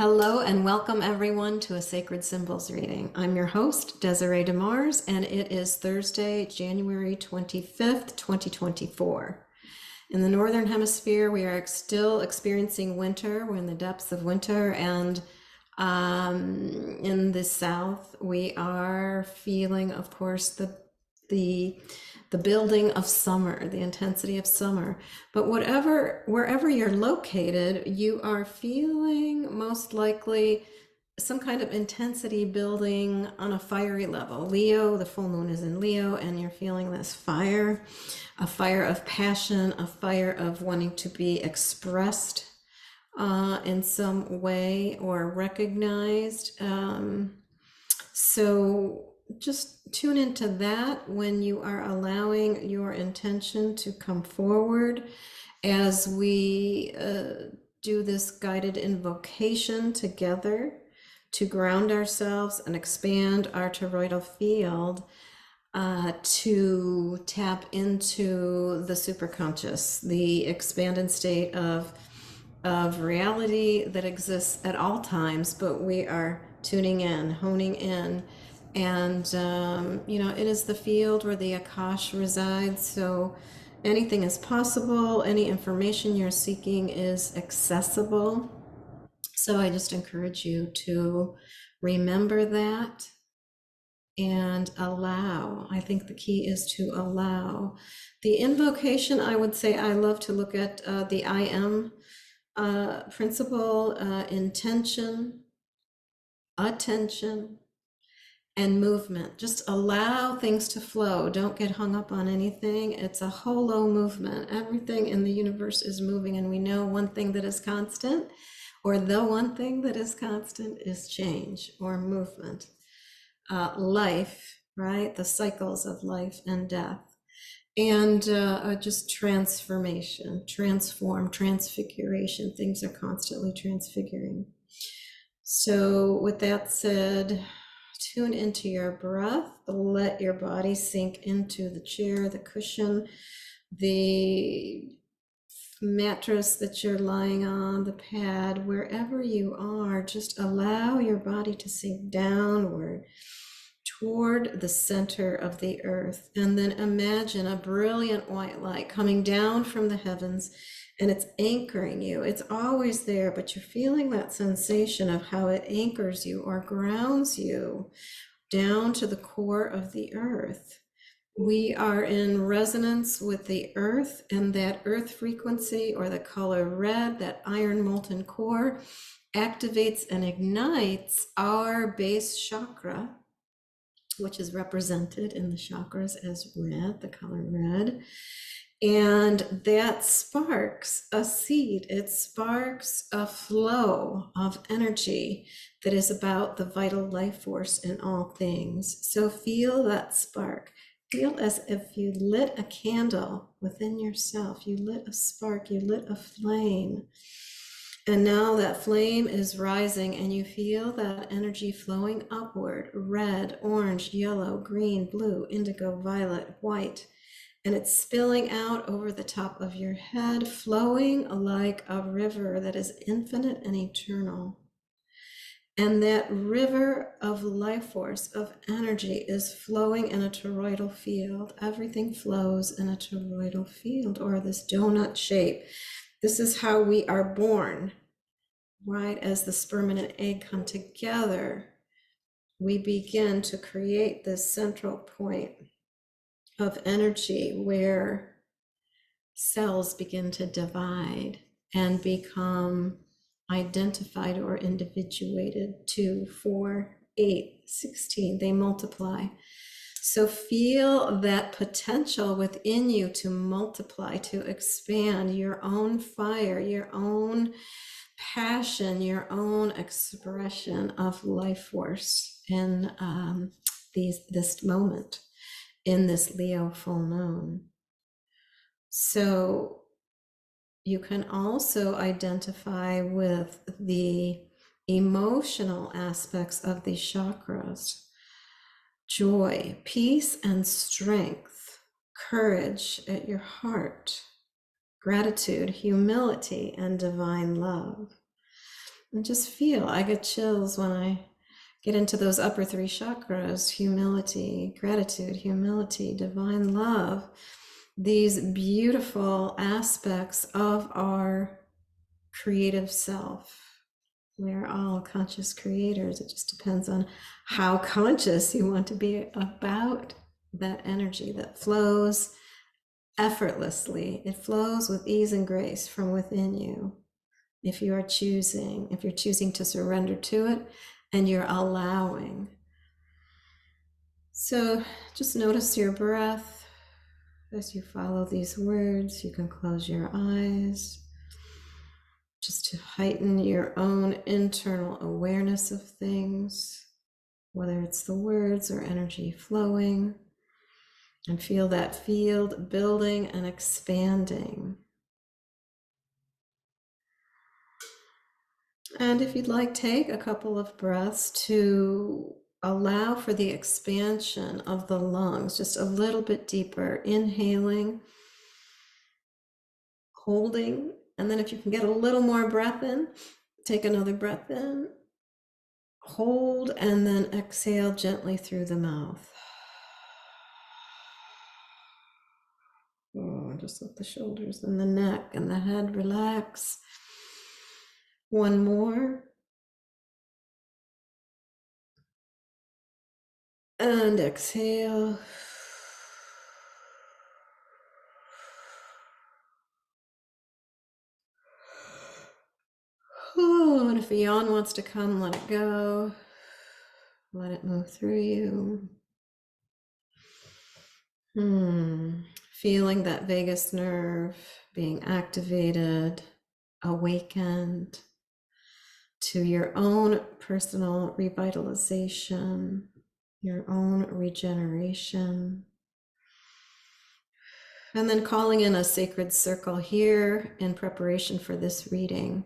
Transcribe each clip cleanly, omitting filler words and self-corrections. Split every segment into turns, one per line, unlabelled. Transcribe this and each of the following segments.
Hello and welcome everyone to a Sacred Symbols reading. I'm your host, Desiree DeMars, and it is Thursday, January 25th, 2024. In the Northern Hemisphere, we are still experiencing winter. We're in the depths of winter, and in the South, we are feeling, of course, the building of summer, the intensity of summer. But wherever you're located, you are feeling most likely some kind of intensity building on a fiery level. Leo, the full moon is in Leo, and you're feeling this fire, a fire of passion, a fire of wanting to be expressed in some way or recognized. So just tune into that when you are allowing your intention to come forward as we do this guided invocation together to ground ourselves and expand our toroidal field to tap into the superconscious, the expanded state of reality that exists at all times, but we are tuning in, honing in. And, it is the field where the Akash resides. So anything is possible. Any information you're seeking is accessible. So I just encourage you to remember that and allow. I think the key is to allow. The invocation, I would say, I love to look at the I am principle, intention, attention, and movement. Just allow things to flow. Don't get hung up on anything. It's a holo movement. Everything in the universe is moving, and we know one thing that is constant, or the one thing that is constant, is change or movement. Life, right? The cycles of life and death. And just transformation, transform, transfiguration. Things are constantly transfiguring. So with that said, tune into your breath. Let your body sink into the chair, the cushion, the mattress that you're lying on, the pad, wherever you are. Just allow your body to sink downward toward the center of the earth. And then imagine a brilliant white light coming down from the heavens, and it's anchoring you. It's always there, but you're feeling that sensation of how it anchors you or grounds you down to the core of the earth. We are in resonance with the earth, and that earth frequency, or the color red, that iron molten core, activates and ignites our base chakra, which is represented in the chakras as red, the color red. And that sparks a seed. It sparks a flow of energy that is about the vital life force in all things. So feel that spark. Feel as if you lit a candle within yourself. You lit a spark, you lit a flame. And now that flame is rising, and you feel that energy flowing upward: red, orange, yellow, green, blue, indigo, violet, white. And it's spilling out over the top of your head, flowing like a river that is infinite and eternal. And that river of life force, of energy, is flowing in a toroidal field. Everything flows in a toroidal field, or this donut shape. This is how we are born, right? As the sperm and an egg come together, we begin to create this central point of energy where cells begin to divide and become identified or individuated. 2, 4, 8, 16, they multiply. So feel that potential within you to multiply, to expand your own fire, your own passion, your own expression of life force in this moment, in this Leo full moon. So you can also identify with the emotional aspects of these chakras: joy, peace, and strength, courage at your heart, gratitude, humility, and divine love. And just feel, I get chills when I get into those upper three chakras: humility, gratitude, humility, divine love. These beautiful aspects of our creative self. We're all conscious creators. It just depends on how conscious you want to be about that energy that flows effortlessly. It flows with ease and grace from within you. If you're choosing to surrender to it and you're allowing. So just notice your breath as you follow these words. You can close your eyes just to heighten your own internal awareness of things, whether it's the words or energy flowing, and feel that field building and expanding. And if you'd like, take a couple of breaths to allow for the expansion of the lungs, just a little bit deeper, inhaling, holding, and then if you can get a little more breath in, take another breath in, hold, and then exhale gently through the mouth. Oh, just let the shoulders and the neck and the head relax. One more. And exhale. Oh, and if a yawn wants to come, let it go. Let it move through you. Feeling that vagus nerve being activated, awakened to your own personal revitalization, your own regeneration. And then calling in a sacred circle here in preparation for this reading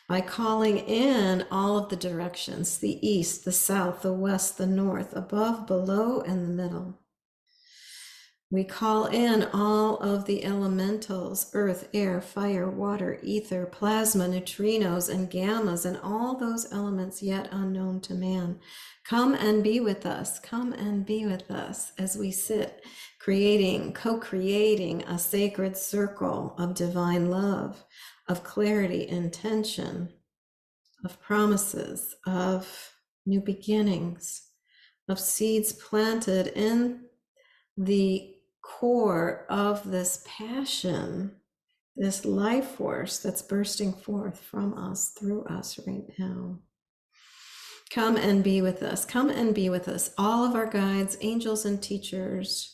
by calling in all of the directions: the east, the south, the west, the north, above, below, and the middle. We call in all of the elementals: earth, air, fire, water, ether, plasma, neutrinos, and gammas, and all those elements yet unknown to man. Come and be with us. Come and be with us as we sit co-creating a sacred circle of divine love, of clarity, intention, of promises, of new beginnings, of seeds planted in the core of this passion, this life force that's bursting forth from us, through us right now. Come and be with us. Come and be with us. All of our guides, angels, and teachers.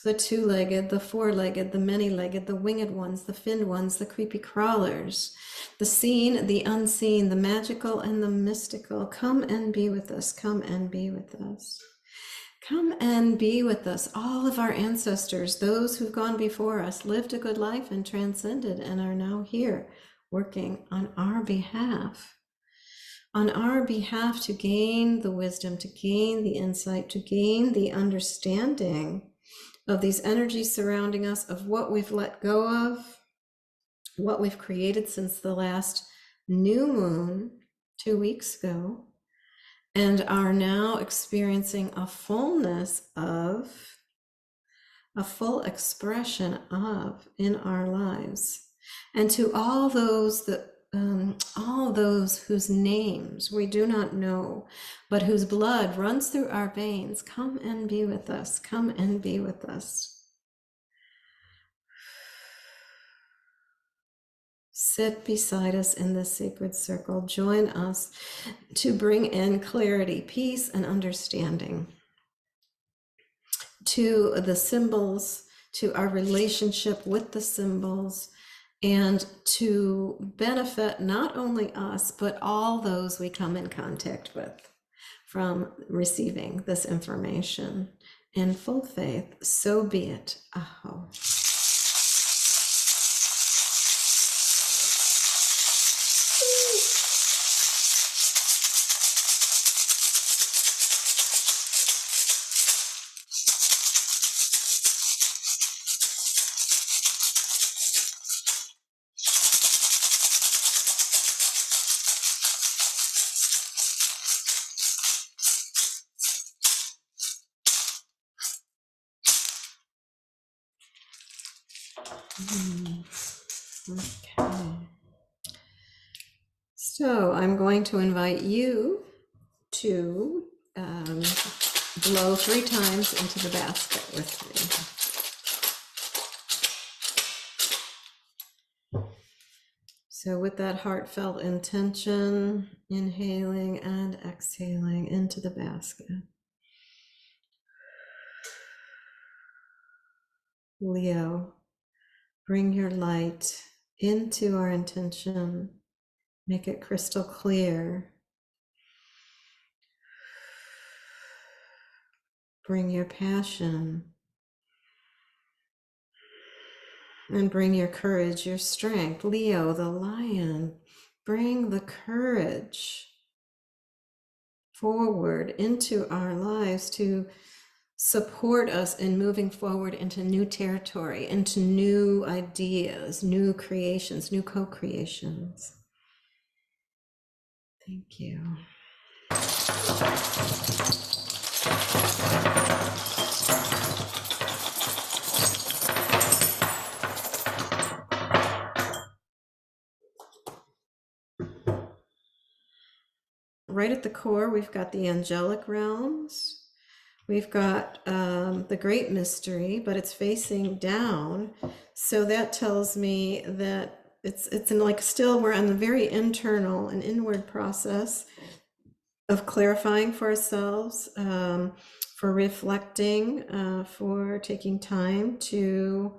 The two-legged, the four-legged, the many-legged, the winged ones, the finned ones, the creepy crawlers, the seen, the unseen, the magical, and the mystical. Come and be with us. Come and be with us. Come and be with us. All of our ancestors, those who've gone before us, lived a good life and transcended and are now here working on our behalf. On our behalf, to gain the wisdom, to gain the insight, to gain the understanding of these energies surrounding us, of what we've let go of, what we've created since the last new moon 2 weeks ago, and are now experiencing a fullness of, a full expression of in our lives. And to all those whose names we do not know, but whose blood runs through our veins, come and be with us. Come and be with us. Sit beside us in this sacred circle. Join us to bring in clarity, peace, and understanding to the symbols, to our relationship with the symbols, and to benefit not only us, but all those we come in contact with from receiving this information. In full faith, so be it. Aho. Okay. So I'm going to invite you to blow 3 times into the basket with me. So with that heartfelt intention, inhaling and exhaling into the basket. Leo, bring your light into our intention. Make it crystal clear. Bring your passion. And bring your courage, your strength. Leo, the lion, bring the courage forward into our lives to support us in moving forward into new territory, into new ideas, new creations, new co-creations. Thank you. Right at the core, we've got the angelic realms. We've got the great mystery, but it's facing down. So that tells me that it's in like still we're on the very internal and inward process of clarifying for ourselves, for reflecting, for taking time to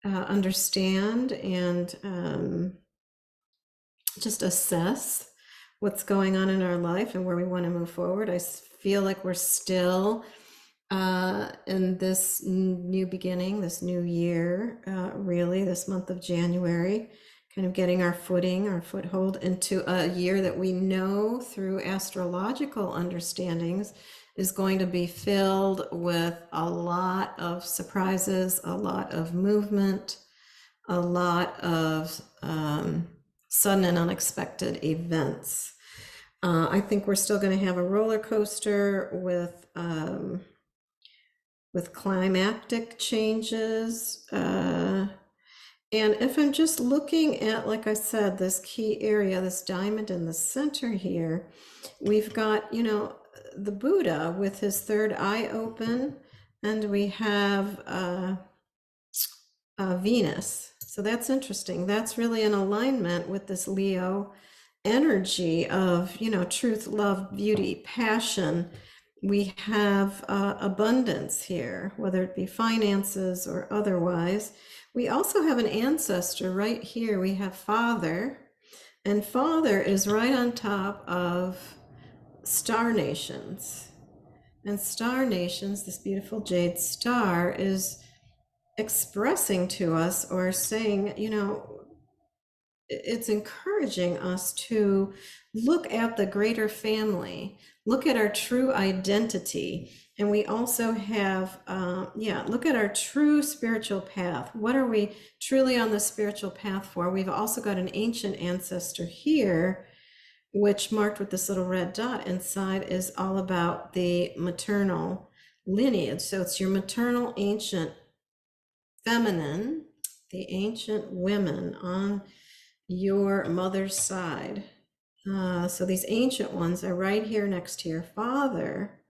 understand and just assess what's going on in our life and where we want to move forward. I feel like we're still in this new beginning, this new year, really, this month of January, kind of getting our footing, our foothold into a year that we know through astrological understandings is going to be filled with a lot of surprises, a lot of movement, a lot of sudden and unexpected events. I think we're still going to have a roller coaster with climactic changes. And if I'm just looking at, like I said, this key area, this diamond in the center here, we've got, you know, the Buddha with his third eye open, and we have Venus. So that's interesting. That's really in alignment with this Leo energy of, you know, truth, love, beauty, passion. We have abundance here, whether it be finances or otherwise. We also have an ancestor right here. We have Father, and Father is right on top of star nations. And star nations, this beautiful jade star, is expressing to us or saying, you know, it's encouraging us to look at the greater family, look at our true identity. And we also have, look at our true spiritual path. What are we truly on the spiritual path for? We've also got an ancient ancestor here, which marked with this little red dot inside is all about the maternal lineage. So it's your maternal ancient feminine, the ancient women on your mother's side. So these ancient ones are right here next to your father.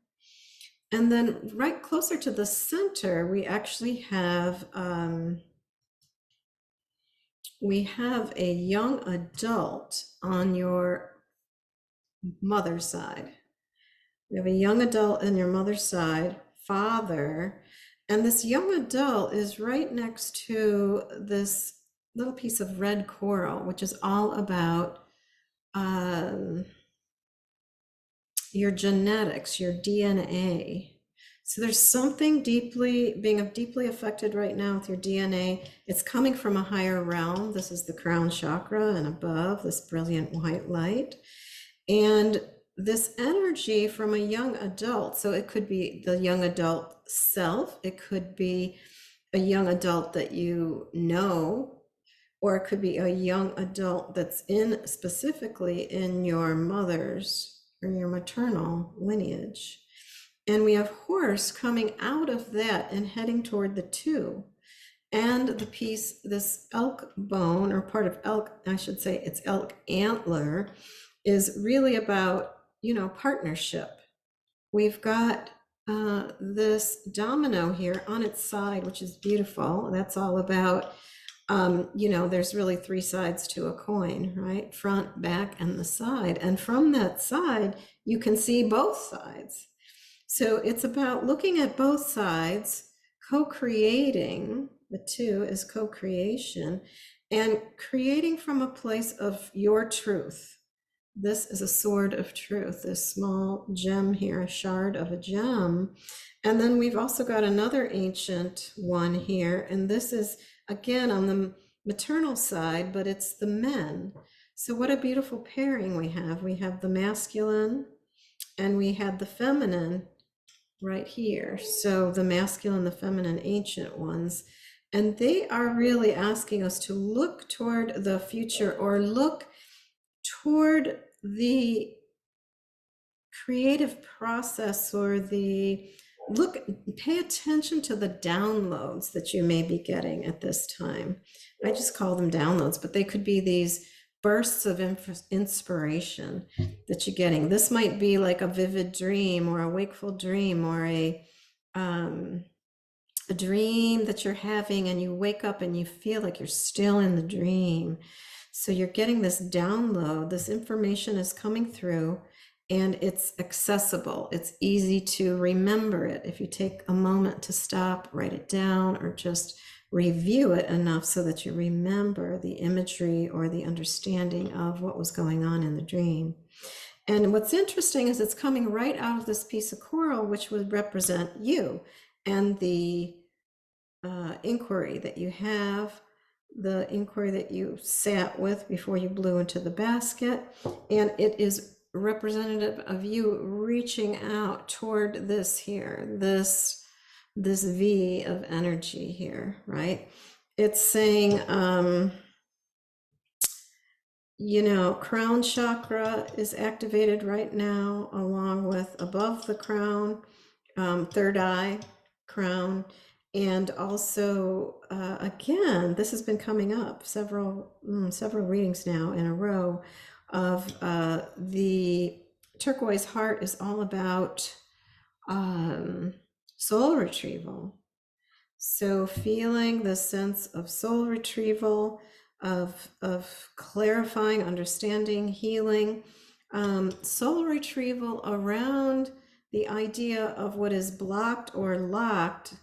And then right closer to the center, we actually have a young adult on your mother's side. We have a young adult on your mother's side, father, and this young adult is right next to this little piece of red coral, which is all about your genetics, your DNA. So there's something being deeply affected right now with your DNA. It's coming from a higher realm. This is the crown chakra and above, this brilliant white light. And this energy from a young adult, so it could be the young adult self, it could be a young adult that you know, or it could be a young adult that's specifically in your mother's or your maternal lineage. And we have horse coming out of that and heading toward the 2. And the piece, this elk bone, or part of elk, I should say it's elk antler, is really about, partnership. We've got this domino here on its side, which is beautiful. That's all about, there's really three sides to a coin, right? Front, back, and the side. And from that side, you can see both sides. So it's about looking at both sides, co-creating. The two is co-creation, and creating from a place of your truth. This is a sword of truth, this small gem here, a shard of a gem. And then we've also got another ancient one here, and this is again on the maternal side, but it's the men. So what a beautiful pairing we have. We have the masculine and we had the feminine right here. So the masculine, the feminine, ancient ones. And they are really asking us to look toward the future, or look toward the creative process, or pay attention to the downloads that you may be getting at this time. I just call them downloads, but they could be these bursts of inspiration that you're getting. This might be like a vivid dream, or a wakeful dream, or a dream that you're having, and you wake up and you feel like you're still in the dream. So you're getting this download, this information is coming through, and it's accessible. It's easy to remember it if you take a moment to stop, write it down, or just review it enough so that you remember the imagery or the understanding of what was going on in the dream. And what's interesting is it's coming right out of this piece of coral, which would represent you and the inquiry that you have, the inquiry that you sat with before you blew into the basket. And it is representative of you reaching out toward this here, this V of energy here, right? It's saying, crown chakra is activated right now, along with above the crown, third eye, crown. And also, again, this has been coming up several readings now in a row of the turquoise heart is all about soul retrieval. So feeling the sense of soul retrieval, of clarifying, understanding, healing, soul retrieval around the idea of what is blocked or locked,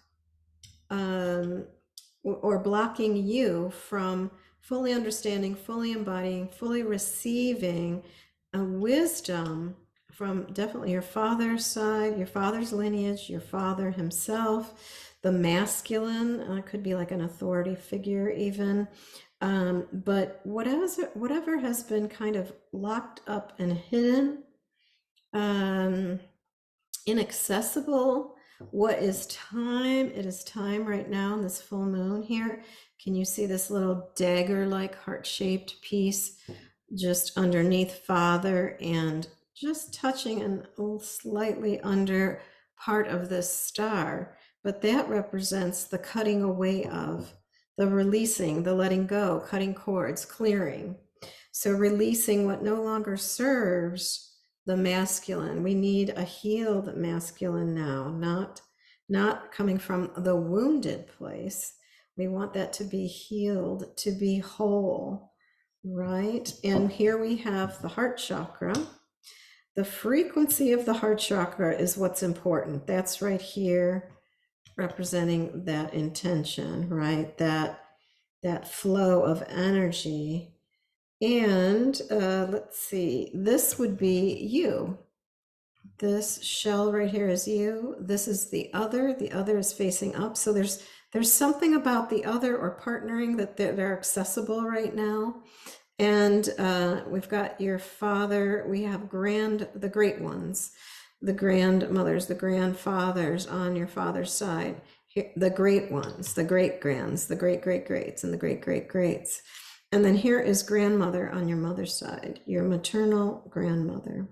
or blocking you from fully understanding, fully embodying, fully receiving a wisdom from definitely your father's side, your father's lineage, your father himself, the masculine, could be like an authority figure even. But whatever has been kind of locked up and hidden, inaccessible, what is time? It is time right now in this full moon here. Can you see this little dagger-like heart-shaped piece just underneath Father, and just touching and slightly under part of this star? But that represents the cutting away of, the releasing, the letting go, cutting cords, clearing. So releasing what no longer serves the masculine. We need a healed masculine now, not coming from the wounded place. We want that to be healed, to be whole, right? And here we have the heart chakra. The frequency of the heart chakra is what's important. That's right here, representing that intention, right? That flow of energy. And let's see, this would be you. This shell right here is you. This is the other. The other is facing up. So there's something about the other or partnering that they're accessible right now. And we've got your father. We have the great ones, the grandmothers, the grandfathers on your father's side. The great ones, the great grands, the great great greats, and the great great greats. And then here is grandmother on your mother's side, your maternal grandmother.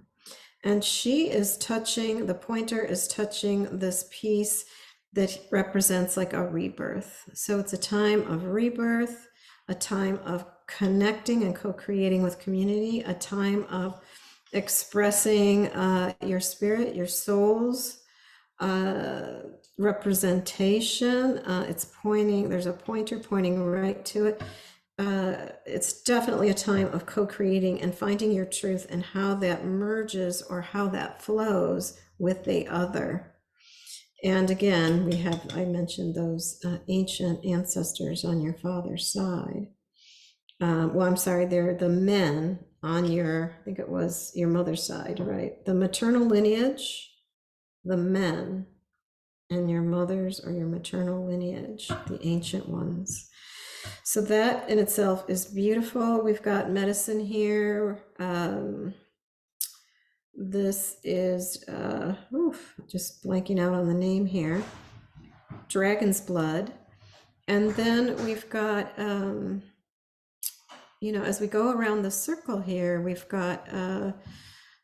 And she is touching, the pointer is touching this piece that represents like a rebirth. So it's a time of rebirth, a time of connecting and co-creating with community, a time of expressing your spirit, your soul's representation. It's pointing, there's a pointer pointing right to it. It's definitely a time of co-creating and finding your truth and how that merges or how that flows with the other. And again, we have, I mentioned those ancient ancestors on your father's side. Well, I'm sorry, they're the men on your, I think it was your mother's side, right? The maternal lineage, the men, and your mother's or your maternal lineage, the ancient ones. So that in itself is beautiful. We've got medicine here. This is, just blanking out on the name here, dragon's blood. And then we've got, as we go around the circle here, we've got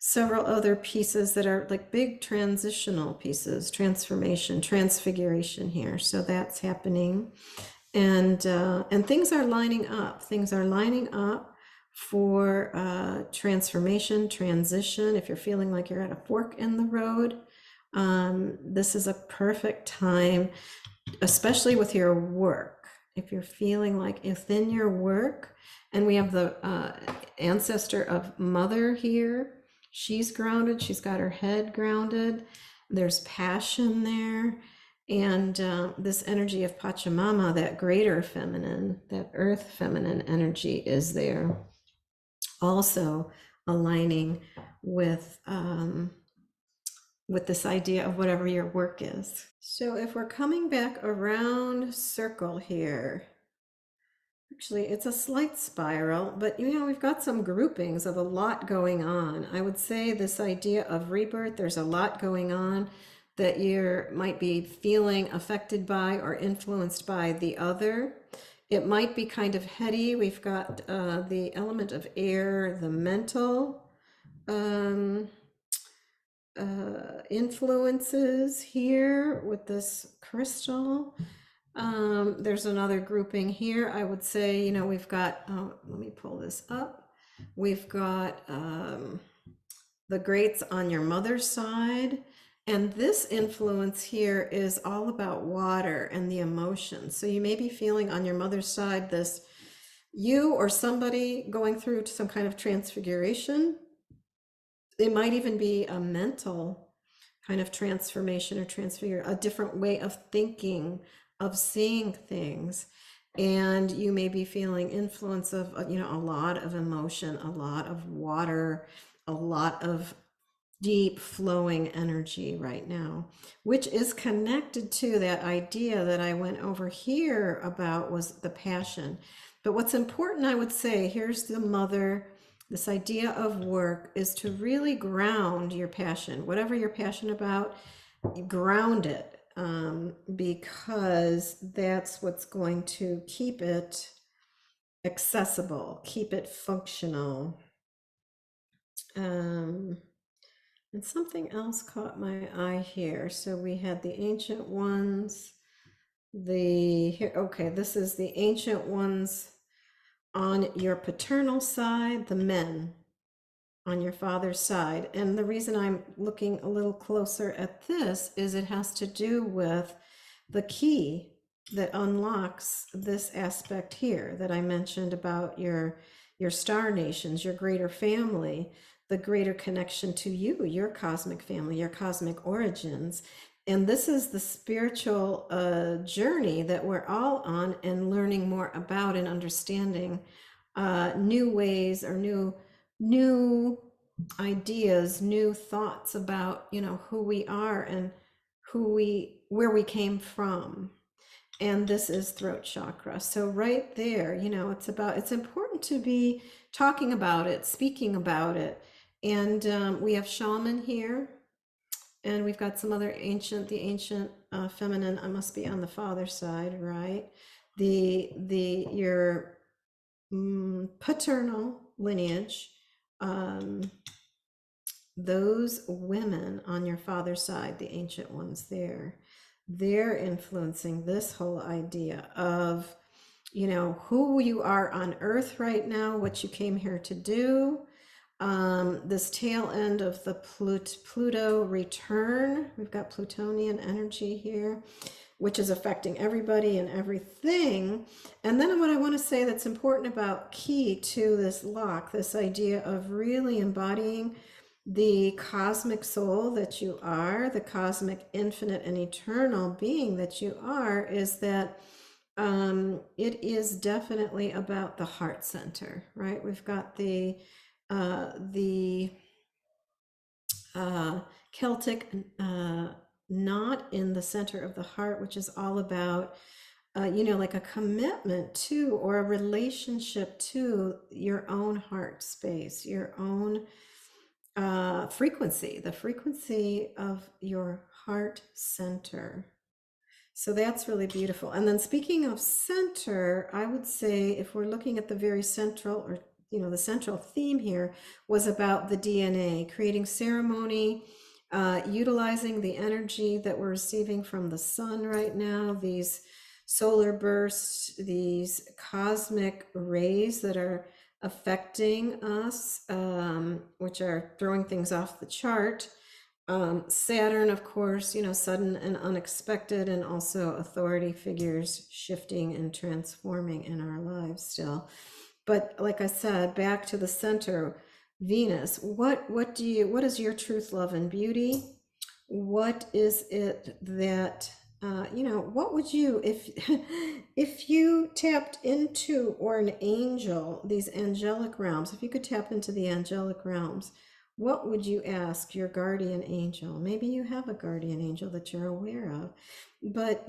several other pieces that are like big transitional pieces, transformation, transfiguration here. So that's happening. And things are lining up. Things are lining up for transformation, transition. If you're feeling like you're at a fork in the road, this is a perfect time, especially with your work. If you're feeling like within your work, and we have the ancestor of mother here. She's grounded. She's got her head grounded. There's passion there. And this energy of Pachamama, that greater feminine, that earth feminine energy is there. Also aligning with this idea of whatever your work is. So if we're coming back around circle here, actually, it's a slight spiral, but we've got some groupings of a lot going on. I would say this idea of rebirth, there's a lot going on that you might be feeling affected by or influenced by the other. It might be kind of heady. We've got the element of air, the mental influences here with this crystal. There's another grouping here. I would say, we've got, let me pull this up. We've got the greats on your mother's side. And this influence here is all about water and the emotions. So you may be feeling on your mother's side this, you or somebody going through some kind of transfiguration. It might even be a mental kind of transformation or transfigure, a different way of thinking, of seeing things. And you may be feeling influence of, a lot of emotion, a lot of water, a lot of deep flowing energy right now, which is connected to that idea that I went over here about was the passion. But what's important, I would say, here's the mother, this idea of work is to really ground your passion, whatever you're passionate about, ground it, because that's what's going to keep it accessible, keep it functional. And something else caught my eye here. So we had the ancient ones, okay, this is the ancient ones on your paternal side, the men on your father's side. And the reason I'm looking a little closer at this is it has to do with the key that unlocks this aspect here that I mentioned about your star nations, your greater family, the greater connection to you, your cosmic family, your cosmic origins. And this is the spiritual journey that we're all on and learning more about and understanding new ways or new ideas, new thoughts about, who we are and where we came from. And this is throat chakra. So right there, it's important to be talking about it, speaking about it. And we have shaman here, and we've got some other the ancient feminine. I must be on the father's side, right? Your paternal lineage, those women on your father's side, the ancient ones there, they're influencing this whole idea of, who you are on Earth right now, what you came here to do. This tail end of the Pluto return, we've got Plutonian energy here, which is affecting everybody and everything. And then what I want to say that's important about key to this lock, this idea of really embodying the cosmic soul that you are, the cosmic infinite and eternal being that you are, is that it is definitely about the heart center, right? We've got the Celtic knot in the center of the heart, which is all about, like a commitment to or a relationship to your own heart space, your own frequency, the frequency of your heart center. So that's really beautiful. And then speaking of center, I would say if we're looking at the very central, or the central theme here was about the DNA, creating ceremony, utilizing the energy that we're receiving from the sun right now, these solar bursts, these cosmic rays that are affecting us, which are throwing things off the chart. Saturn, of course, sudden and unexpected, and also authority figures shifting and transforming in our lives still. But like I said, back to the center, Venus, what is your truth, love, and beauty? What is it that what would you, if if you tapped into, or an angel, these angelic realms, if you could tap into the angelic realms, what would you ask your guardian angel? Maybe you have a guardian angel that you're aware of, but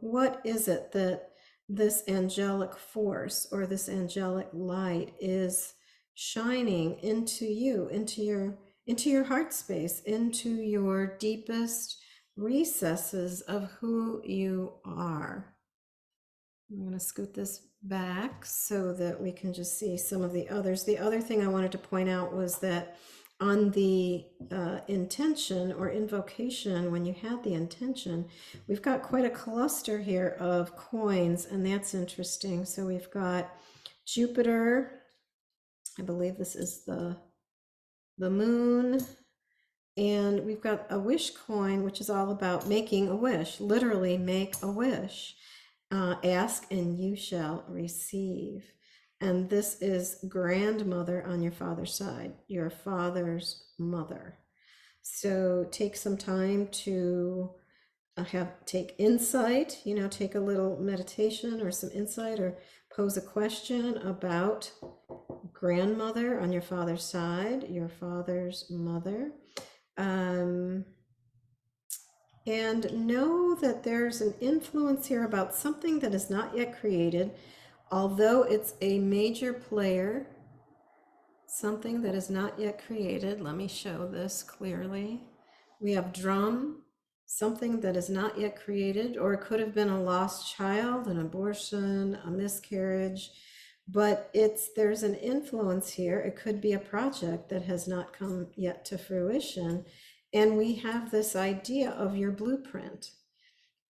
what is it that this angelic force or this angelic light is shining into you, into your heart space, into your deepest recesses of who you are? I'm going to scoot this back so that we can just see some of the others. The other thing I wanted to point out was that on the intention or invocation, when you had the intention, we've got quite a cluster here of coins, and that's interesting. So we've got Jupiter, I believe this is the moon, and we've got a wish coin, which is all about making a wish, literally make a wish. Ask and you shall receive. And this is grandmother on your father's side, your father's mother. So take some time to take insight, take a little meditation or some insight, or pose a question about grandmother on your father's side, your father's mother. And know that there's an influence here about something that is not yet created, although it's a major player, something that is not yet created. Let me show this clearly. We have drum, something that is not yet created, or it could have been a lost child, an abortion, a miscarriage, but there's an influence here. It could be a project that has not come yet to fruition. And we have this idea of your blueprint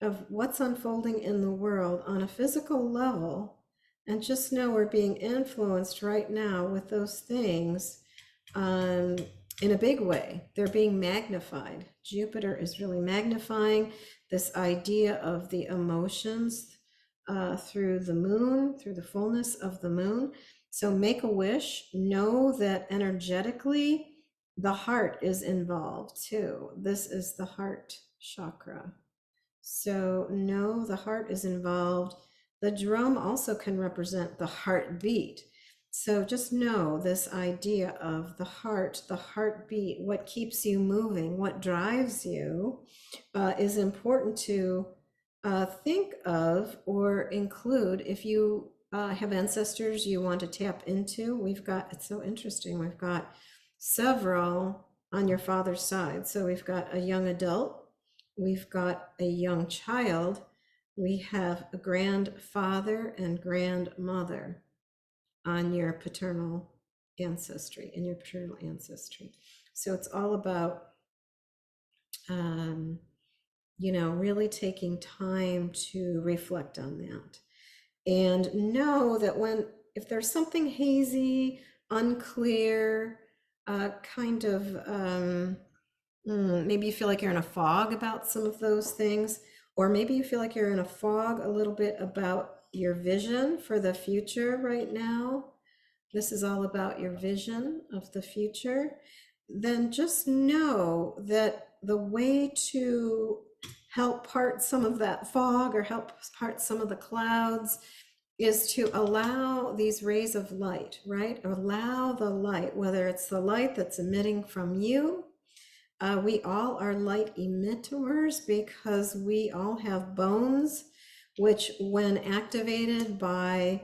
of what's unfolding in the world on a physical level. And just know we're being influenced right now with those things in a big way. They're being magnified. Jupiter is really magnifying this idea of the emotions through the moon, through the fullness of the moon. So make a wish. Know that energetically, the heart is involved too. This is the heart chakra. So know the heart is involved. The drum also can represent the heartbeat. So just know this idea of the heart, the heartbeat, what keeps you moving, what drives you, is important to think of or include if you have ancestors you want to tap into. It's so interesting, we've got several on your father's side. So we've got a young adult, we've got a young child, we have a grandfather and grandmother on your paternal ancestry, in your paternal ancestry. So it's all about really taking time to reflect on that. And know that if there's something hazy, unclear, kind of, maybe you feel like you're in a fog about some of those things, or maybe you feel like you're in a fog a little bit about your vision for the future right now. This is all about your vision of the future. Then just know that the way to help part some of that fog or help part some of the clouds is to allow these rays of light, right? Allow the light, whether it's the light that's emitting from you. We all are light emitters because we all have bones, which, when activated by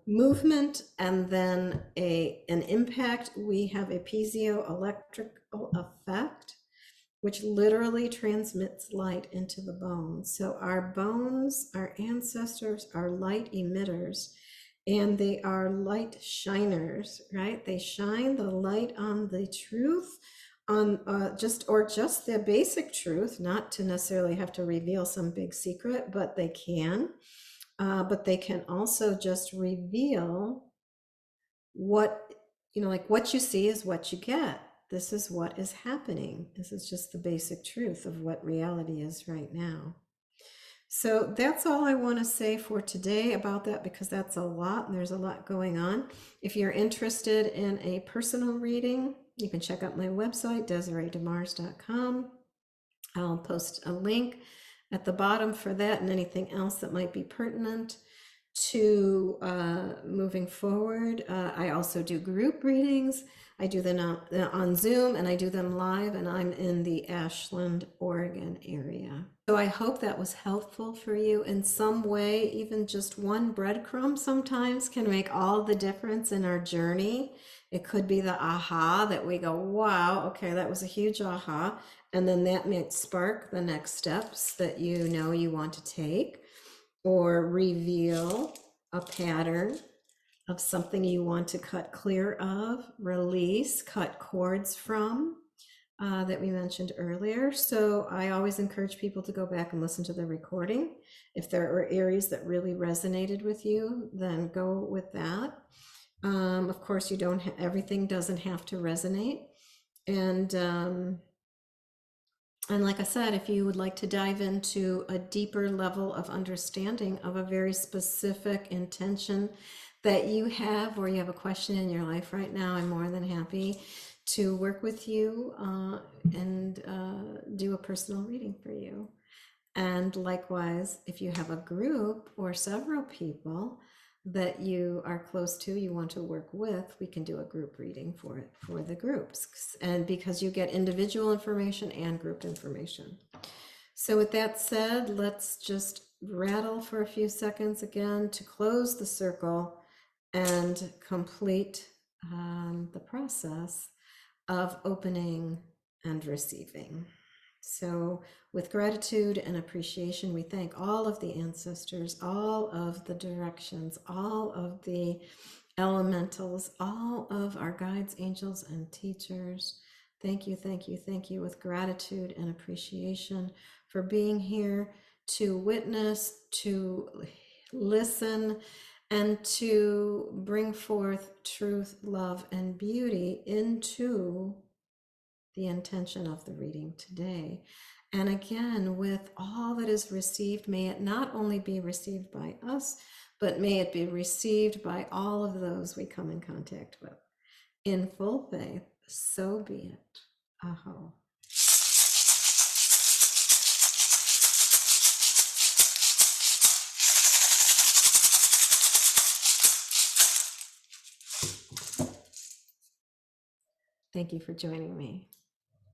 movement and then an impact, we have a piezoelectrical effect, which literally transmits light into the bones. So our bones, our ancestors, are light emitters, and they are light shiners, right? They shine the light on the truth, on just the basic truth, not to necessarily have to reveal some big secret, but they can. But they can also just reveal what, like what you see is what you get. This is what is happening. This is just the basic truth of what reality is right now. So that's all I want to say for today about that, because that's a lot and there's a lot going on. If you're interested in a personal reading, you can check out my website, DesireeDemars.com. I'll post a link at the bottom for that and anything else that might be pertinent to moving forward. I also do group readings. I do them on Zoom, and I do them live, and I'm in the Ashland, Oregon area. So I hope that was helpful for you in some way. Even just one breadcrumb sometimes can make all the difference in our journey. It could be the aha that we go, wow, okay, that was a huge aha. And then that might spark the next steps that you want to take, or reveal a pattern of something you want to cut clear of, release, cut cords from, that we mentioned earlier. So I always encourage people to go back and listen to the recording. If there are areas that really resonated with you, then go with that. Of course, everything doesn't have to resonate. And like I said, if you would like to dive into a deeper level of understanding of a very specific intention that you have, or you have a question in your life right now, I'm more than happy to work with you and do a personal reading for you. And likewise, if you have a group or several people that you are close to, you want to work with, we can do a group reading for the groups. And because you get individual information and group information. So with that said, let's just rattle for a few seconds again to close the circle and complete the process of opening and receiving. So with gratitude and appreciation, we thank all of the ancestors, all of the directions, all of the elementals, all of our guides, angels, and teachers. Thank you, thank you, thank you, with gratitude and appreciation for being here to witness, to listen, and to bring forth truth, love, and beauty into the intention of the reading today. And again, with all that is received, may it not only be received by us, but may it be received by all of those we come in contact with. In full faith, so be it. Aho. Thank you for joining me.